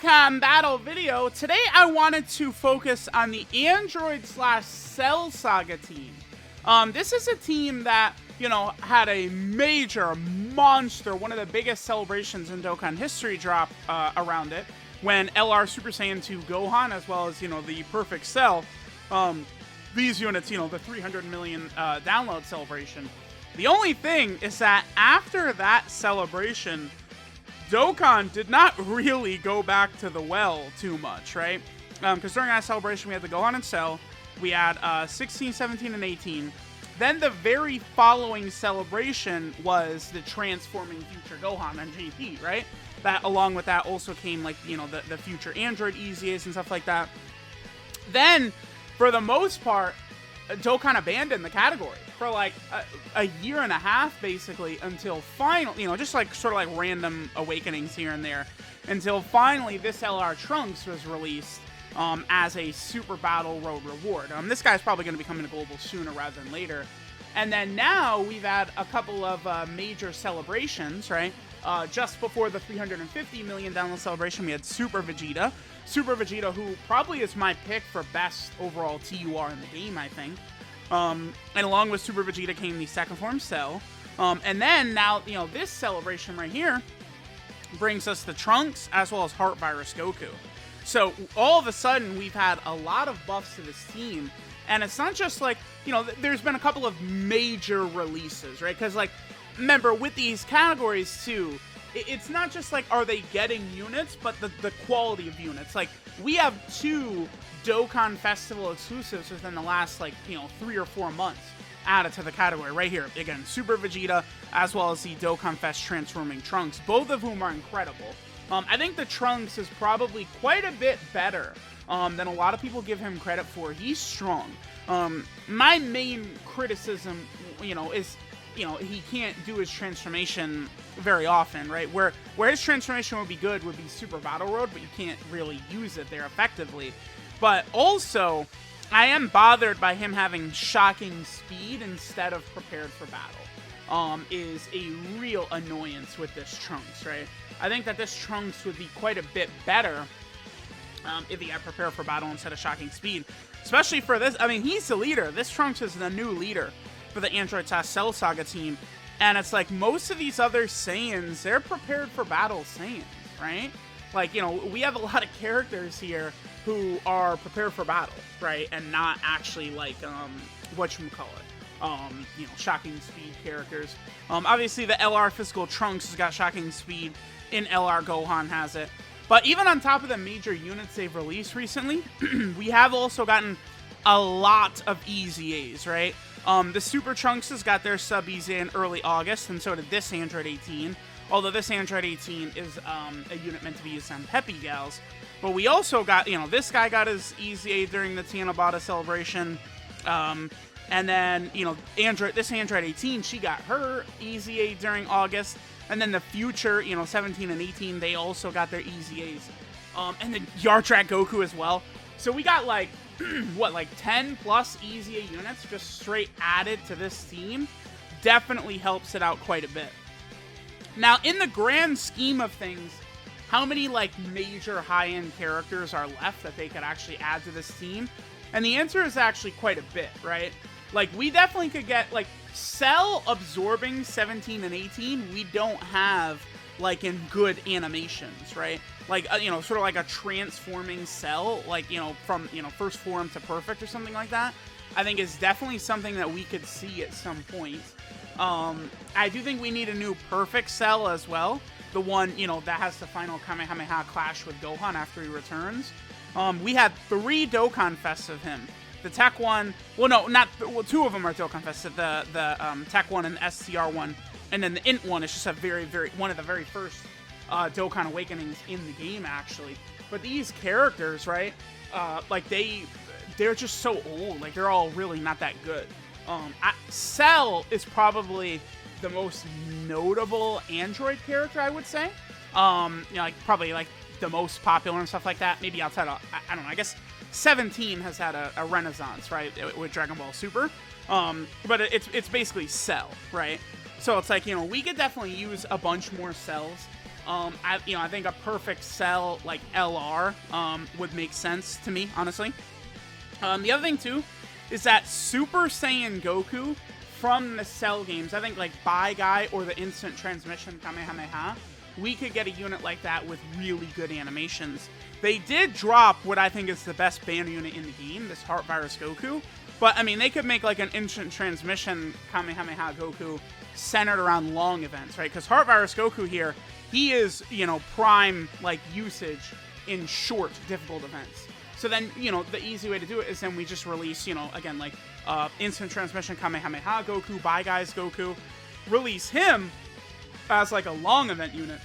Dokkan battle video. Today I wanted to focus on the Android/Cell Saga team. This is a team that, had a major monster, one of the biggest celebrations in Dokkan history drop around it, when LR Super Saiyan 2 Gohan, as well as, the Perfect Cell, these units, the 300 million download celebration. The only thing is that after that celebration, Dokkan did not really go back to the well too much, right? Because during that celebration, we had the Gohan and Cell, we had 16, 17, and 18. Then the very following celebration was the transforming future Gohan and JP, right? That, along with that, also came, the future Android EZAs and stuff like that. Then, for the most part, Dokkan abandoned the category for a year and a half, basically, until finally, just sort of random awakenings here and there, until finally this LR Trunks was released as a Super Battle Road reward. This guy's probably going to be coming to Global sooner rather than later. And then now we've had a couple of major celebrations, right? Just before the 350 million download celebration, we had Super Vegeta. Super Vegeta, who probably is my pick for best overall TUR in the game, I think. And along with Super Vegeta came the second form Cell. And then now, this celebration right here brings us the Trunks as well as Heart Virus Goku. So all of a sudden, we've had a lot of buffs to this team. And it's not just there's been a couple of major releases, right? Because, remember, with these categories, too, it's not just, are they getting units, but the quality of units. We have 2 Dokkan Festival exclusives within the last, 3 or 4 months added to the category right here. Again, Super Vegeta, as well as the Dokkan Fest Transforming Trunks, both of whom are incredible. I think the Trunks is probably quite a bit better than a lot of people give him credit for. He's strong. My main criticism, is he can't do his transformation very often, right? Where his transformation would be good would be Super Battle Road, but you can't really use it there effectively. But also, I am bothered by him having shocking speed instead of prepared for battle. Is a real annoyance with this Trunks, right? I think that this Trunks would be quite a bit better if he had prepared for battle instead of shocking speed. Especially for this, he's the leader. This Trunks is the new leader for the Android/Cell Saga team. And it's most of these other Saiyans, they're prepared for battle Saiyans, right? We have a lot of characters here who are prepared for battle, right? And not actually shocking speed characters. Obviously the LR physical Trunks has got shocking speed. In LR Gohan has it. But even on top of the major units they've released recently, we have also gotten a lot of EZAs, right? The Super Trunks has got their sub EZA in early August, and so did this Android 18. Although this Android 18 is a unit meant to be used on Peppy Gals. But we also got, this guy got his EZA during the Tanabata celebration. And then, this Android 18, she got her EZA during August. And then the future, 17 and 18, they also got their EZAs. And then Yartrak Goku as well. So we got 10 plus EZA units just straight added to this team. Definitely helps it out quite a bit. Now, in the grand scheme of things, how many major high-end characters are left that they could actually add to this team? And the answer is actually quite a bit, right? We definitely could get, Cell absorbing 17 and 18, we don't have, in good animations, right? Sort of like a transforming Cell, from, first form to perfect or something like that, I think is definitely something that we could see at some point. I do think we need a new perfect Cell as well. The one, that has the final Kamehameha clash with Gohan after he returns. We had 3 Dokkan Fests of him. The Tech one, 2 of them are Dokkan Fests. The Tech one and the STR one. And then the Int one is just a one of the very first Dokkan Awakenings in the game, actually. But these characters, right, they're just so old. They're all really not that good. Cell is probably the most notable Android character, I would say. Probably the most popular and stuff like that. Maybe outside of, I don't know, I guess 17 has had a renaissance, right, with Dragon Ball Super. But it's basically Cell, right? So it's we could definitely use a bunch more Cells. I think a perfect Cell like LR would make sense to me, honestly. The other thing too is that Super Saiyan Goku from the Cell games, I think like Bye Guy or the Instant Transmission Kamehameha, we could get a unit like that with really good animations. They did drop what I think is the best banner unit in the game, this Heart Virus Goku. But, I mean, they could make like an Instant Transmission Kamehameha Goku centered around long events, right? Because Heart Virus Goku here, he is, prime, like, usage in short, difficult events. So then, the easy way to do it is then we just release, again, like, Instant Transmission Kamehameha Goku, Bye Guys Goku, release him as, like, a long event unit,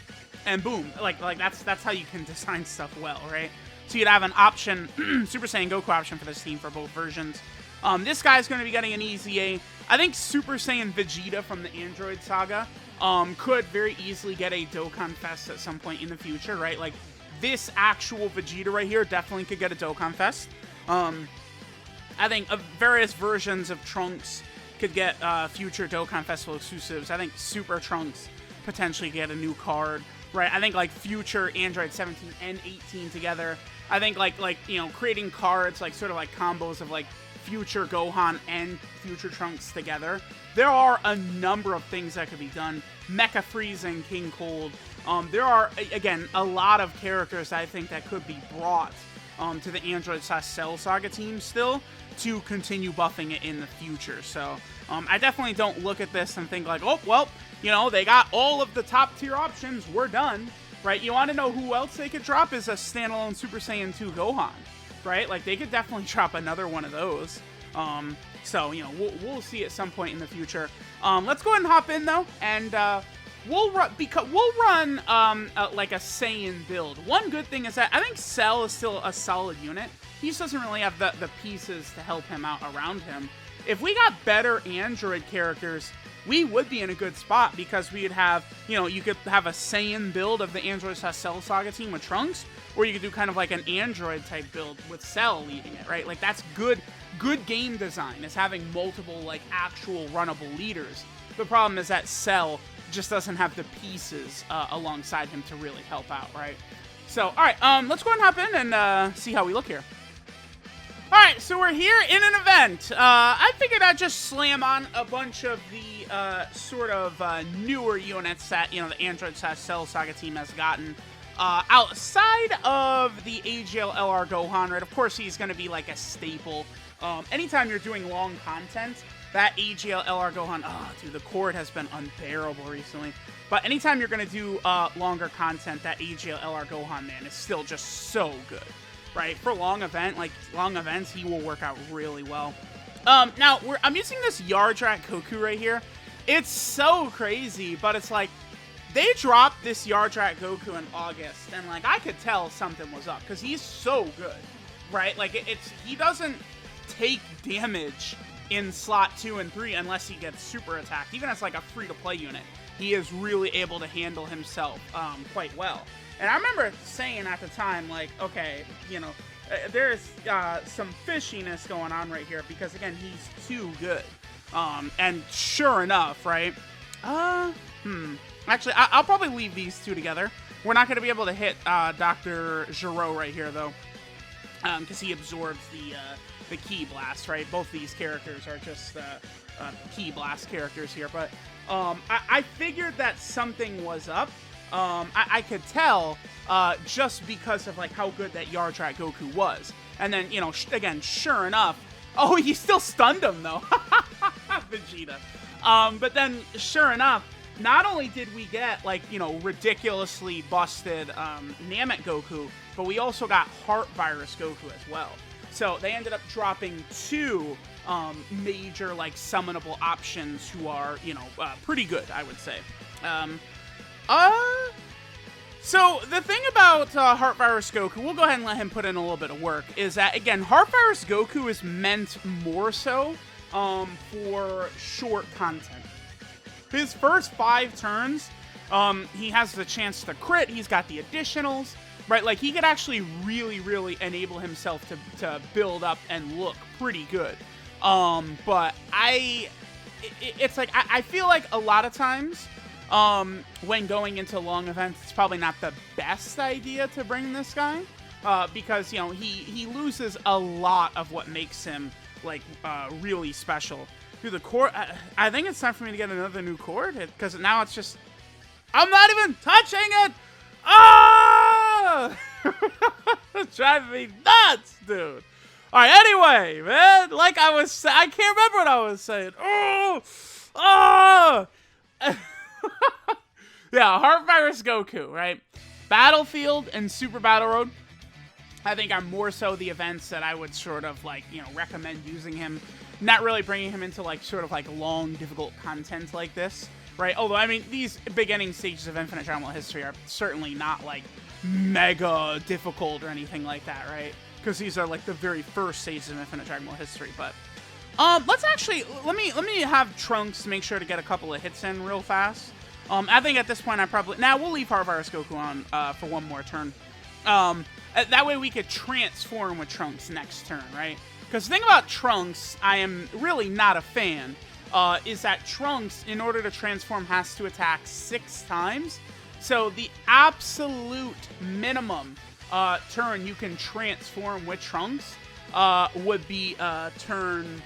and boom, like that's how you can design stuff well, right? So you'd have an option, Super Saiyan Goku option for this team for both versions. This guy's going to be getting an easy A. I think Super Saiyan Vegeta from the Android Saga could very easily get a Dokkan Fest at some point in the future, right? Like, this actual Vegeta right here definitely could get a Dokkan Fest. I think various versions of Trunks could get future Dokkan Festival exclusives. I think Super Trunks potentially get a new card, right? I think like future Android 17 and 18 together. I think like creating cards like sort of like combos of like future Gohan and future Trunks together. There are a number of things that could be done. Mecha Frieza and King Cold. There are, again, a lot of characters I think that could be brought to the Android/Cell Saga team still to continue buffing it in the future. So I definitely don't look at this and think like, oh, well, they got all of the top tier options. We're done, right? You want to know who else they could drop is a standalone Super Saiyan 2 Gohan, right? Like, they could definitely drop another one of those. So, we'll see at some point in the future. Let's go ahead and hop in, though, and we'll run like a Saiyan build. One good thing is that I think Cell is still a solid unit. He just doesn't really have the pieces to help him out around him. If we got better Android characters, we would be in a good spot because we'd have, you could have a Saiyan build of the Android/Cell Saga team with Trunks, or you could do kind of like an Android type build with Cell leading it, right? Like, that's good game design, is having multiple like actual runnable leaders. The problem is that Cell just doesn't have the pieces alongside him to really help out, right? So, all right, let's go ahead and hop in and see how we look here. All right, so we're here in an event. I figured I'd just slam on a bunch of the sort of newer units that, the Android/Cell Saga team has gotten. Outside of the AGL LR Gohan, right? Of course, he's going to be like a staple. Anytime you're doing long content, that AGL LR Gohan, oh, dude, the cord has been unbearable recently. But anytime you're going to do longer content, that AGL LR Gohan, man, is still just so good. Right, for long events, he will work out really well. Now, I'm using this Yardrat Goku right here. It's so crazy, but it's like, they dropped this Yardrat Goku in August, and like, I could tell something was up, because he's so good, right? Like, he doesn't take damage in slot 2 and 3 unless he gets super attacked. Even as like a free-to-play unit, he is really able to handle himself quite well. And I remember saying at the time, like, okay, there's some fishiness going on right here because, again, he's too good. And sure enough, right? Actually, I'll probably leave these two together. We're not going to be able to hit Dr. Giro right here, though, because he absorbs the Ki Blast, right? Both these characters are just Ki Blast characters here. But I figured that something was up. I could tell just because of like how good that Yardrat Goku was. And then, again, sure enough, oh, he still stunned him though. Vegeta. But then, sure enough, not only did we get like, ridiculously busted Namek Goku, but we also got Heart Virus Goku as well. So they ended up dropping two major like summonable options who are, pretty good, I would say. So the thing about Heart Virus Goku, we'll go ahead and let him put in a little bit of work, is that, again, Heart Virus Goku is meant more so for short content. His first 5 turns, he has the chance to crit, he's got the additionals, right? Like, he could actually really, really enable himself to build up and look pretty good. But it's like, I feel like a lot of times, when going into long events, it's probably not the best idea to bring this guy, because, you know, he loses a lot of what makes him, like, really special. Through the core, I think it's time for me to get another new cord, because now it's just, I'm not even touching it! Ah! It's driving me nuts, dude. All right, anyway, man, like I was saying, I can't remember what I was saying. Oh! Yeah, Heart Virus Goku, right? Battlefield and Super Battle Road, I think are more so the events that I would sort of, like, you know, recommend using him. Not really bringing him into, like, sort of, like, long, difficult content like this, right? Although, I mean, these beginning stages of Infinite Dragon Ball history are certainly not, like, mega difficult or anything like that, right? Because these are, like, the very first stages of Infinite Dragon Ball history, but... let's actually... Let me have Trunks make sure to get a couple of hits in real fast. I think at this point I probably... Now, we'll leave Heart Virus Goku on for one more turn. That way we could transform with Trunks next turn, right? Because the thing about Trunks I am really not a fan is that Trunks, in order to transform, has to attack 6 times. So the absolute minimum turn you can transform with Trunks would be turn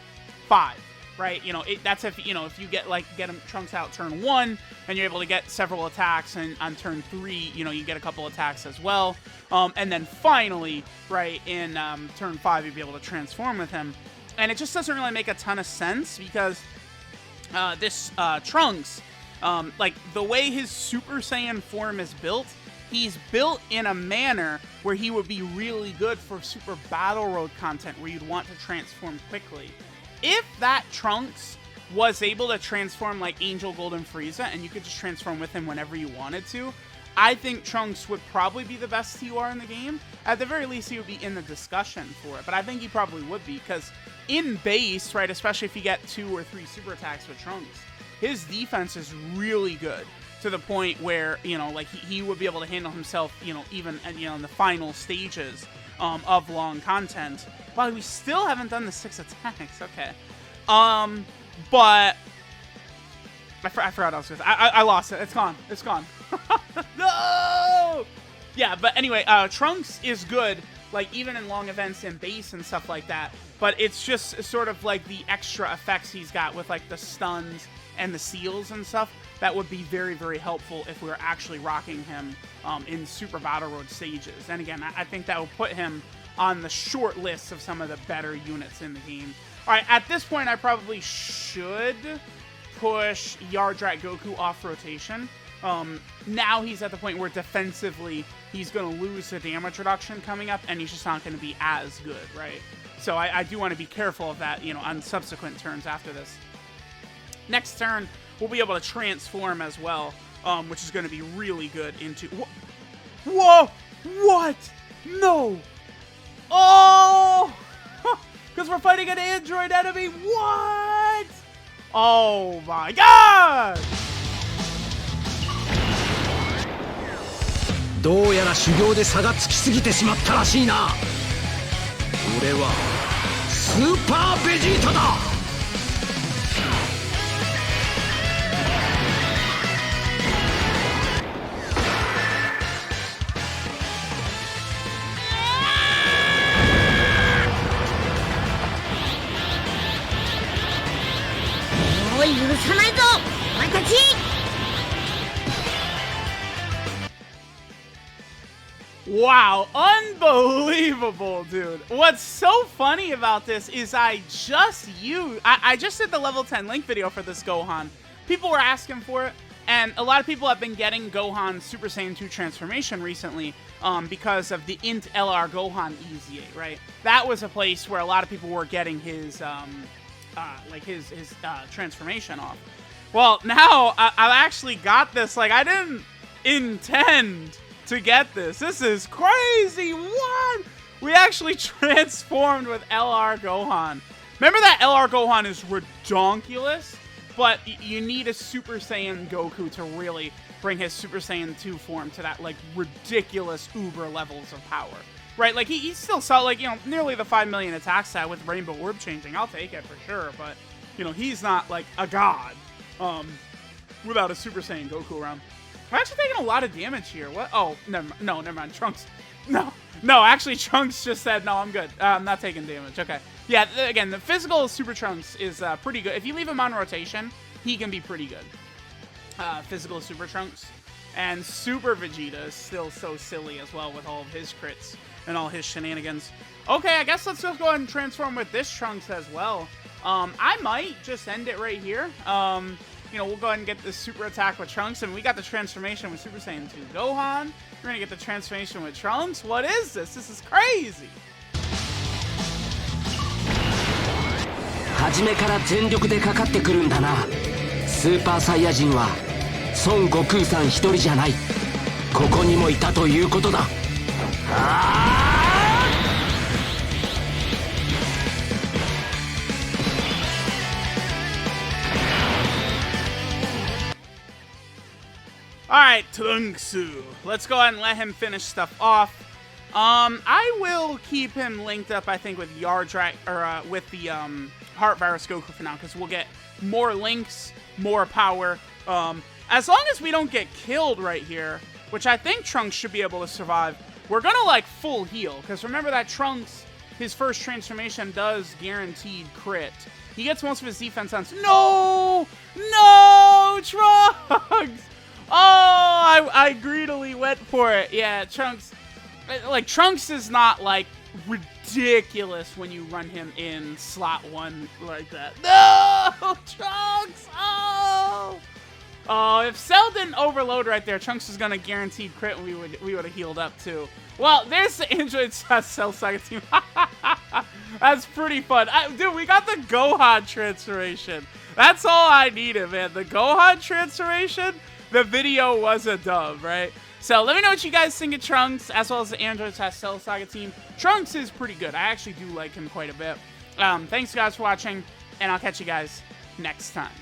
5, right? You know, that's if, you know, if you get him Trunks out turn 1 and you're able to get several attacks, and on turn 3, you know, you get a couple attacks as well. And then finally, right, in turn 5, you'd be able to transform with him. And it just doesn't really make a ton of sense because this Trunks, like, the way his Super Saiyan form is built, he's built in a manner where he would be really good for Super Battle Road content where you'd want to transform quickly. If that Trunks was able to transform like Angel, Golden Frieza, and you could just transform with him whenever you wanted to, I think Trunks would probably be the best TUR in the game. At the very least, he would be in the discussion for it, but I think he probably would be, because in base, right, especially if you get 2 or 3 super attacks with Trunks, his defense is really good, to the point where, you know, like, he would be able to handle himself, you know, even, you know, in the final stages of long content. Wow, we still haven't done the 6 attacks. Okay. But I forgot what I was going to say. I lost it. It's gone. It's gone. No! Yeah, but anyway, Trunks is good, like, even in long events and base and stuff like that. But it's just sort of like the extra effects he's got with, like, the stuns and the seals and stuff. That would be very, very helpful if we were actually rocking him in Super Battle Road stages. And again, I think that will put him on the short list of some of the better units in the game. All right, at this point, I probably should push Yardrat Goku off rotation. Now he's at the point where defensively, he's going to lose the damage reduction coming up, and he's just not going to be as good, right? So I do want to be careful of that, you know, on subsequent turns after this. Next turn, we'll be able to transform as well, which is going to be really good into... Whoa! What? No! Oh! Because we're fighting an android enemy? What? Oh my god! どうやら修行で差がつきすぎてしまったらしいな。俺はスーパーベジータだ。もう許さないぞ、お前たち。Wow, unbelievable, dude. What's so funny about this is I just did the level 10 Link video for this Gohan. People were asking for it, and a lot of people have been getting Gohan Super Saiyan 2 transformation recently because of the Int LR Gohan EZ8, right? That was a place where a lot of people were getting his transformation off. Well, now I've actually got this. Like, I didn't intend to get this. This is crazy. What? We actually transformed with LR Gohan. Remember that LR Gohan is redonkulous, but you need a Super Saiyan Goku to really bring his Super Saiyan 2 form to that, like, ridiculous uber levels of power. Right? Like, he still saw, like, you know, nearly the 5 million attack stat with Rainbow Orb changing. I'll take it for sure, but, you know, he's not, like, a god. without a Super Saiyan Goku around. I'm actually taking a lot of damage here. What? Oh, never mind. Trunks. No, actually, Trunks just said, no, I'm good. I'm not taking damage. Okay. Yeah, again, the physical Super Trunks is pretty good. If you leave him on rotation, he can be pretty good. Physical Super Trunks. And Super Vegeta is still so silly as well with all of his crits and all his shenanigans. Okay, I guess let's just go ahead and transform with this Trunks as well. I might just end it right here. You know, we'll go ahead and get this super attack with Trunks, and we got the transformation with Super Saiyan 2 Gohan. We're gonna get the transformation with Trunks. What is this? This is crazy. 初めから全力でかかってくるんだな。スーパーサイヤ人は孫悟空さん一人じゃない。ここにもいたということだ。Alright, Trunks. Let's go ahead and let him finish stuff off. I will keep him linked up, I think, with Yardrak, or with the Heart Virus Goku for now, because we'll get more links, more power. As long as we don't get killed right here, which I think Trunks should be able to survive, we're gonna, like, full heal, because remember that Trunks, his first transformation does guaranteed crit. He gets most of his defense on... No! No, Trunks! Oh, I greedily went for it. Yeah, Trunks. Like, Trunks is not, like, ridiculous when you run him in slot 1 like that. No! Trunks! Oh! Oh, if Cell didn't overload right there, Trunks is going to guaranteed crit and we would have healed up, too. Well, there's the Android Cell Saga team. That's pretty fun. Dude, we got the Gohan transformation. That's all I needed, man. The Gohan transformation... The video was a dub, right? So let me know what you guys think of Trunks, as well as the Android Cell Saga team. Trunks is pretty good. I actually do like him quite a bit. Thanks, guys, for watching, and I'll catch you guys next time.